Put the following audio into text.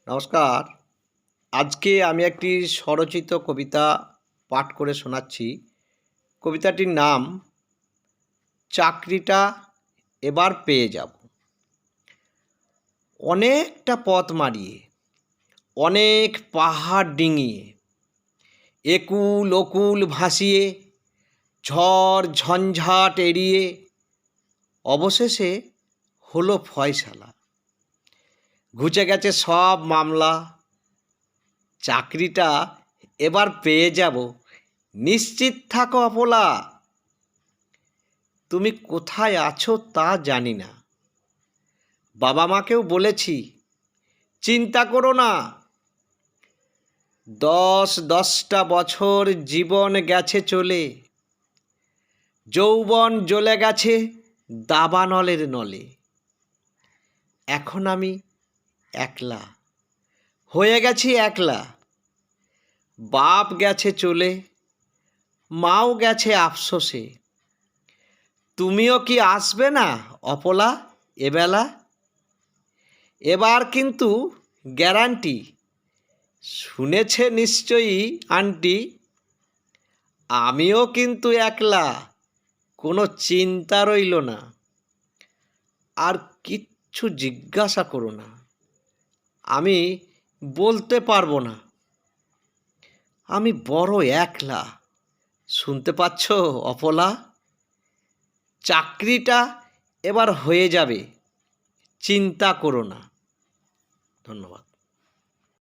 নমস্কার। আজকে আমি একটি স্বরচিত কবিতা পাঠ করে শোনাচ্ছি। কবিতাটির নাম চাকরিটা এবার পেয়ে যাব। অনেকটা পথ মারিয়ে, অনেক পাহাড় ডিঙিয়ে, একুল ওকুল ভাসিয়ে, ঝড় ঝঞ্ঝাট এড়িয়ে অবশেষে হলো ফয়সালা। ঘুচে গেছে সব মামলা, চাকরিটা এবার পেয়ে যাব, নিশ্চিত থাকো অপলা। তুমি কোথায় আছো তা জানি না, বাবা মাকেও বলেছি চিন্তা করো না। 10-10টা বছর জীবন গেছে চলে, যৌবন জ্বলে গেছে দাবানলের নলে। এখন আমি একলা হয়ে গেছি একলা, বাপ গেছে চলে, মাও গেছে আফসোসে। তুমিও কি আসবে না অপলা এবেলা? এবার কিন্তু গ্যারান্টি, শুনেছে নিশ্চয়ই আন্টি, আমিও কিন্তু একলা, কোনো চিন্তা রইল না। আর কিচ্ছু জিজ্ঞাসা করো না, আমি বলতে পারবো না। আমি বড় একলা, শুনতে পাচ্ছ অপলা? চাকরিটা এবার হয়ে যাবে, চিন্তা করো না। ধন্যবাদ।